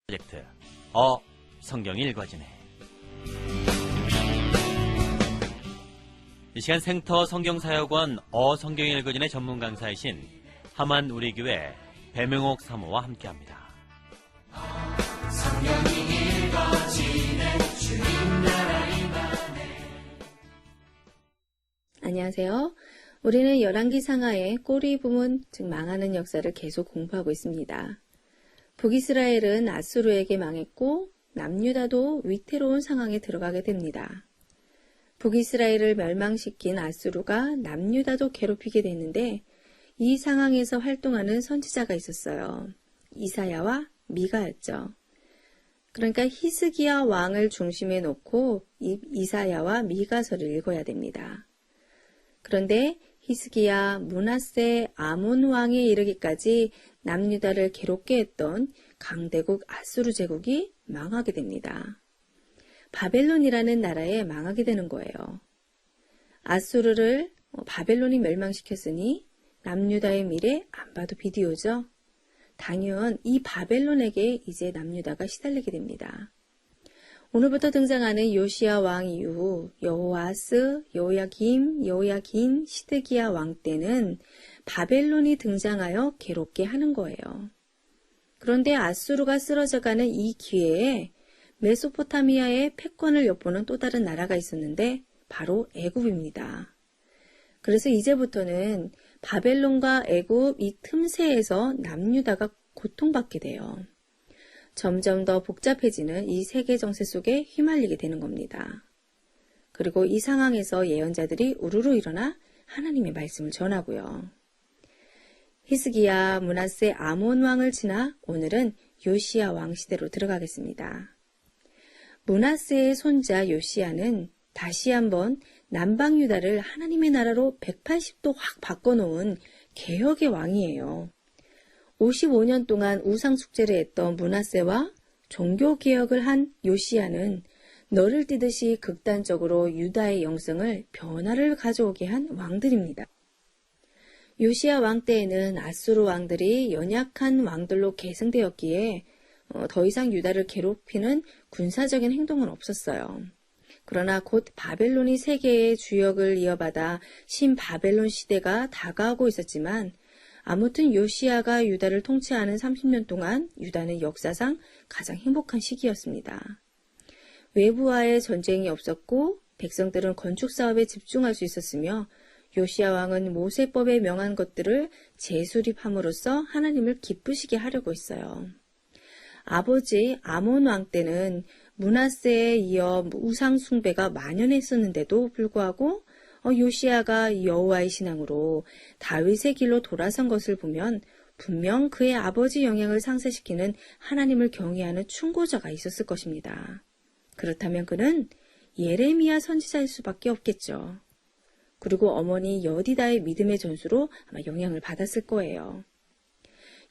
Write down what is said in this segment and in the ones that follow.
프로젝트 성경이 읽어지네. 이 시간 생터 성경사역원 성경이 읽어지네 전문 강사이신 하만 우리교회 배명옥 사모와 함께합니다. 성경이 읽어지네 주님 나라 임하네. 안녕하세요. 우리는 열왕기 상하의 꼬리 부문, 즉 망하는 역사를 계속 공부하고 있습니다. 북이스라엘은 아수르에게 망했고 남유다도 위태로운 상황에 들어가게 됩니다. 북이스라엘을 멸망시킨 아수르가 남유다도 괴롭히게 됐는데 이 상황에서 활동하는 선지자가 있었어요. 이사야와 미가였죠. 그러니까 히스기야 왕을 중심에 놓고 이사야와 미가서를 읽어야 됩니다. 그런데 히스기야, 므낫세, 아몬 왕에 이르기까지 남유다를 괴롭게 했던 강대국 아수르 제국이 망하게 됩니다. 바벨론이라는 나라에 망하게 되는 거예요. 아수르를 바벨론이 멸망시켰으니 남유다의 미래 안 봐도 비디오죠. 당연 이 바벨론에게 이제 남유다가 시달리게 됩니다. 오늘부터 등장하는 요시야 왕 이후 여호아스, 여호야긴, 시드기야 왕 때는 바벨론이 등장하여 괴롭게 하는 거예요. 그런데 아수르가 쓰러져가는 이 기회에 메소포타미아의 패권을 엿보는 또 다른 나라가 있었는데 바로 애굽입니다. 그래서 이제부터는 바벨론과 애굽 이 틈새에서 남유다가 고통받게 돼요. 점점 더 복잡해지는 이 세계 정세 속에 휘말리게 되는 겁니다. 그리고 이 상황에서 예언자들이 우르르 일어나 하나님의 말씀을 전하고요. 히스기야, 므낫세, 아몬 왕을 지나 오늘은 요시야 왕 시대로 들어가겠습니다. 므낫세의 손자 요시야는 다시 한번 남방 유다를 하나님의 나라로 180도 확 바꿔놓은 개혁의 왕이에요. 55년 동안 우상 숭배를 했던 므낫세와 종교개혁을 한 요시야는 너를 띠듯이 극단적으로 유다의 영성을 변화를 가져오게 한 왕들입니다. 요시야 왕 때에는 아수르 왕들이 연약한 왕들로 계승되었기에 더 이상 유다를 괴롭히는 군사적인 행동은 없었어요. 그러나 곧 바벨론이 세계의 주역을 이어받아 신바벨론 시대가 다가오고 있었지만 아무튼 요시야가 유다를 통치하는 30년 동안 유다는 역사상 가장 행복한 시기였습니다. 외부와의 전쟁이 없었고 백성들은 건축 사업에 집중할 수 있었으며 요시야 왕은 모세법에 명한 것들을 재수립함으로써 하나님을 기쁘시게 하려고 했어요. 아버지 아몬 왕 때는 므낫세에 이어 우상 숭배가 만연했었는데도 불구하고 요시야가 여호와의 신앙으로 다윗의 길로 돌아선 것을 보면 분명 그의 아버지 영향을 상쇄시키는 하나님을 경외하는 충고자가 있었을 것입니다. 그렇다면 그는 예레미야 선지자일 수밖에 없겠죠. 그리고 어머니 여디다의 믿음의 전수로 아마 영향을 받았을 거예요.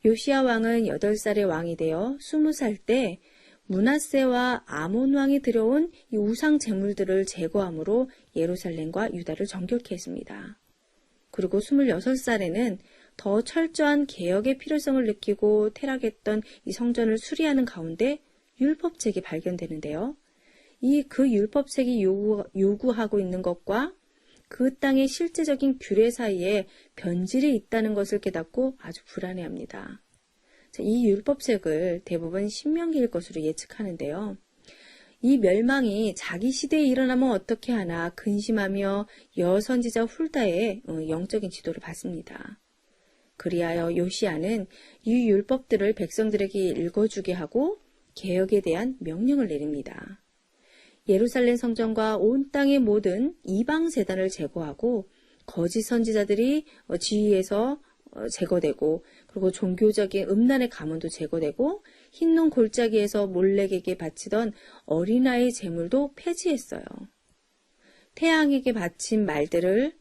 요시야 왕은 8살의 왕이 되어 20살 때 므낫세와 아몬 왕이 들여온 이 우상 제물들을 제거함으로 예루살렘과 유다를 정결케 했습니다. 그리고 26살에는 더 철저한 개혁의 필요성을 느끼고 퇴락했던 이 성전을 수리하는 가운데 율법책이 발견되는데요. 그 율법책이 요구하고 있는 것과 그 땅의 실제적인 규례 사이에 변질이 있다는 것을 깨닫고 아주 불안해합니다. 이 율법책을 대부분 신명기일 것으로 예측하는데요. 이 멸망이 자기 시대에 일어나면 어떻게 하나 근심하며 여선지자 훌다의 영적인 지도를 받습니다. 그리하여 요시야는 이 율법들을 백성들에게 읽어주게 하고 개혁에 대한 명령을 내립니다. 예루살렘 성전과 온 땅의 모든 이방 제단을 제거하고 거짓 선지자들이 지위에서 제거되고 그리고 종교적인 음란의 가문도 제거되고 흰농 골짜기에서 몰렉에게 바치던 어린아이 제물도 폐지했어요. 태양에게 바친 말들을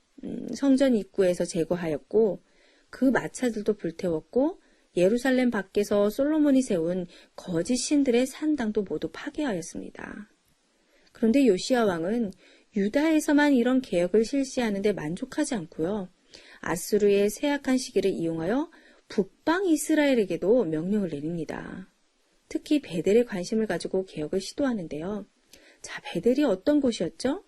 성전 입구에서 제거하였고 그 마차들도 불태웠고 예루살렘 밖에서 솔로몬이 세운 거짓 신들의 산당도 모두 파괴하였습니다. 그런데 요시야 왕은 유다에서만 이런 개혁을 실시하는데 만족하지 않고요. 아수르의 쇠약한 시기를 이용하여 북방 이스라엘에게도 명령을 내립니다. 특히 베델에 관심을 가지고 개혁을 시도하는데요. 자, 베델이 어떤 곳이었죠?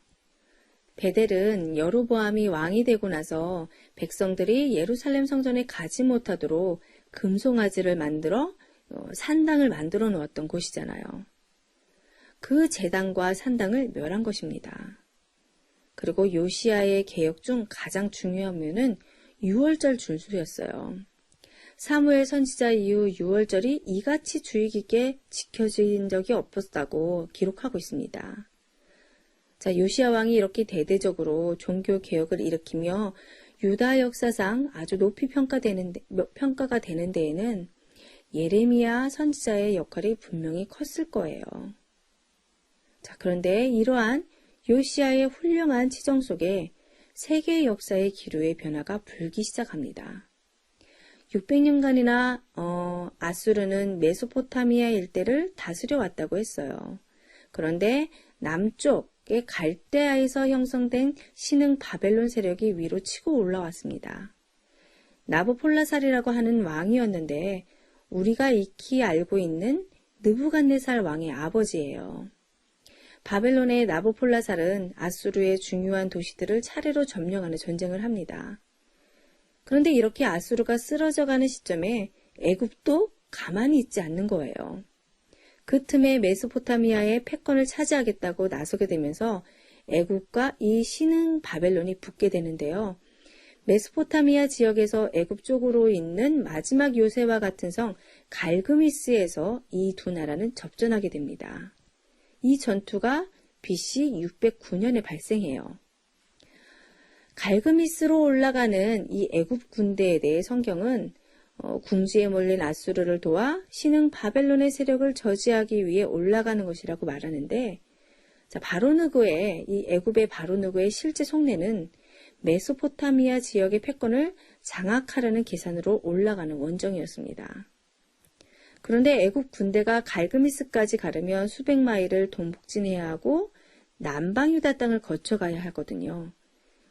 베델은 여로보암이 왕이 되고 나서 백성들이 예루살렘 성전에 가지 못하도록 금송아지를 만들어 산당을 만들어 놓았던 곳이잖아요. 그 제단과 산당을 멸한 것입니다. 그리고 요시야의 개혁 중 가장 중요한 묘는 유월절 준수였어요. 사무엘 선지자 이후 유월절이 이같이 주의 깊게 지켜진 적이 없었다고 기록하고 있습니다. 자, 요시야 왕이 이렇게 대대적으로 종교 개혁을 일으키며 유다 역사상 아주 높이 평가가 되는 데에는 예레미야 선지자의 역할이 분명히 컸을 거예요. 자, 그런데 이러한 요시야의 훌륭한 치정 속에 세계 역사의 기류의 변화가 불기 시작합니다. 600년간이나 아수르는 메소포타미아 일대를 다스려 왔다고 했어요. 그런데 남쪽의 갈대아에서 형성된 신흥 바벨론 세력이 위로 치고 올라왔습니다. 나부폴라살이라고 하는 왕이었는데 우리가 익히 알고 있는 느부갓네살 왕의 아버지예요. 바벨론의 나부폴라살은 아수르의 중요한 도시들을 차례로 점령하는 전쟁을 합니다. 그런데 이렇게 아수르가 쓰러져가는 시점에 애굽도 가만히 있지 않는 거예요. 그 틈에 메소포타미아의 패권을 차지하겠다고 나서게 되면서 애굽과 이 신흥 바벨론이 붙게 되는데요. 메소포타미아 지역에서 애굽 쪽으로 있는 마지막 요새와 같은 성 갈그미스에서 이 두 나라는 접전하게 됩니다. 이 전투가 BC 609년에 발생해요. 갈그미스로 올라가는 이 애굽 군대에 대해 성경은 궁지에 몰린 아수르를 도와 신흥 바벨론의 세력을 저지하기 위해 올라가는 것이라고 말하는데, 자, 이 애굽의 바로누고의 실제 속내는 메소포타미아 지역의 패권을 장악하려는 계산으로 올라가는 원정이었습니다. 그런데 애굽 군대가 갈그미스까지 가려면 수백 마일을 동북진해야 하고 남방 유다 땅을 거쳐가야 하거든요.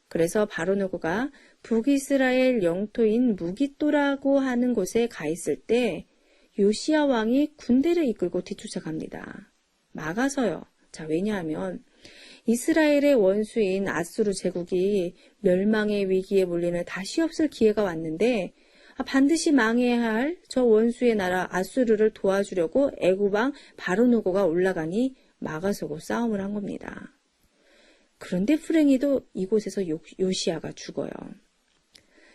그래서 바로누고가 북이스라엘 영토인 무깃도라고 하는 곳에 가 있을 때 요시야 왕이 군대를 이끌고 뒤쫓아갑니다. 막아서요. 자, 왜냐하면 이스라엘의 원수인 아수르 제국이 멸망의 위기에 몰리는 다시 없을 기회가 왔는데 반드시 망해야 할 저 원수의 나라 아수르를 도와주려고 애굽 왕 바로누고가 올라가니 막아서고 싸움을 한 겁니다. 그런데 불행히도 이곳에서 요시야가 죽어요.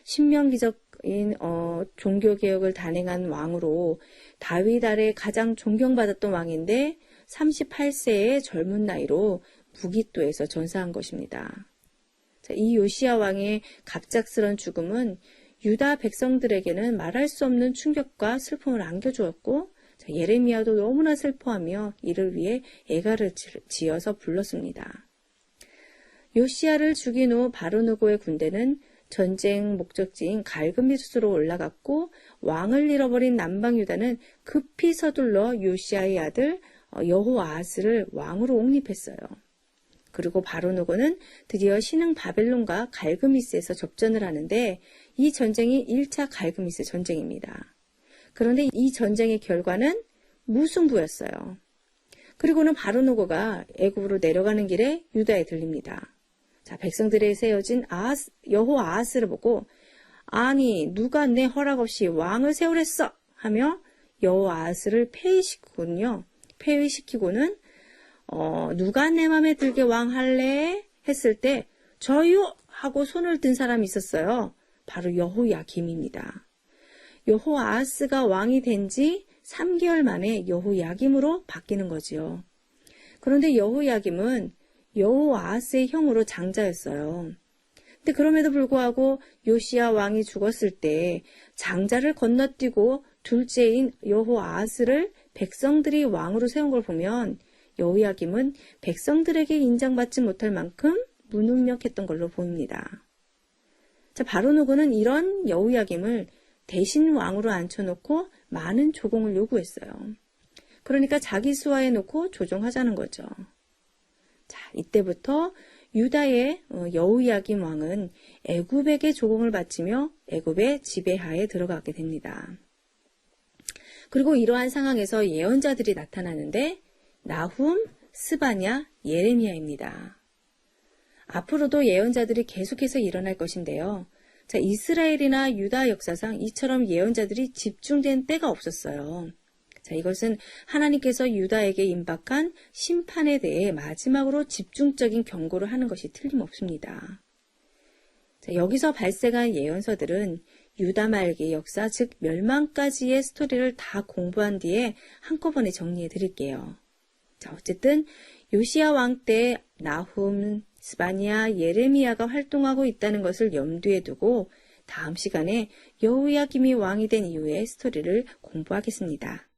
신명기적인 종교개혁을 단행한 왕으로 다윗 아래 가장 존경받았던 왕인데 38세의 젊은 나이로 무깃도에서 전사한 것입니다. 자, 이 요시야 왕의 갑작스런 죽음은 유다 백성들에게는 말할 수 없는 충격과 슬픔을 안겨주었고, 예레미야도 너무나 슬퍼하며 이를 위해 애가를 지어서 불렀습니다. 요시야를 죽인 후 바로누고의 군대는 전쟁 목적지인 갈그미스로 올라갔고, 왕을 잃어버린 남방 유다는 급히 서둘러 요시야의 아들 여호아하스를 왕으로 옹립했어요. 그리고 바로누고는 드디어 신흥 바벨론과 갈그미스에서 접전을 하는데 이 전쟁이 1차 갈그미스 전쟁입니다. 그런데 이 전쟁의 결과는 무승부였어요. 그리고는 바로누고가 애굽으로 내려가는 길에 유다에 들립니다. 자, 백성들에 세워진 여호아하스를 보고 아니 누가 내 허락 없이 왕을 세우랬어 하며 여호아하스를 폐위시키고는 누가 내 맘에 들게 왕할래 했을 때 저요 하고 손을 든 사람이 있었어요. 바로 여호야김입니다. 여호아하스가 왕이 된 지 3개월 만에 여호야김으로 바뀌는 거지요. 그런데 여호야김은 여호아하스의 형으로 장자였어요. 근데 그럼에도 불구하고 요시야 왕이 죽었을 때 장자를 건너뛰고 둘째인 여호아하스를 백성들이 왕으로 세운 걸 보면 여호야김은 백성들에게 인정받지 못할 만큼 무능력했던 걸로 보입니다. 자, 바로누고는 이런 여호야김을 대신 왕으로 앉혀놓고 많은 조공을 요구했어요. 그러니까 자기 수하에 놓고 조종하자는 거죠. 자, 이때부터 유다의 여호야김 왕은 애굽에게 조공을 바치며 애굽의 지배하에 들어가게 됩니다. 그리고 이러한 상황에서 예언자들이 나타나는데 나훔, 스바냐, 예레미야입니다. 앞으로도 예언자들이 계속해서 일어날 것인데요. 자, 이스라엘이나 유다 역사상 이처럼 예언자들이 집중된 때가 없었어요. 자, 이것은 하나님께서 유다에게 임박한 심판에 대해 마지막으로 집중적인 경고를 하는 것이 틀림없습니다. 자, 여기서 발생한 예언서들은 유다 말기의 역사, 즉 멸망까지의 스토리를 다 공부한 뒤에 한꺼번에 정리해 드릴게요. 자, 어쨌든 요시야 왕 때 나훔, 스바냐, 예레미야가 활동하고 있다는 것을 염두에 두고 다음 시간에 여호야김이 왕이 된 이후의 스토리를 공부하겠습니다.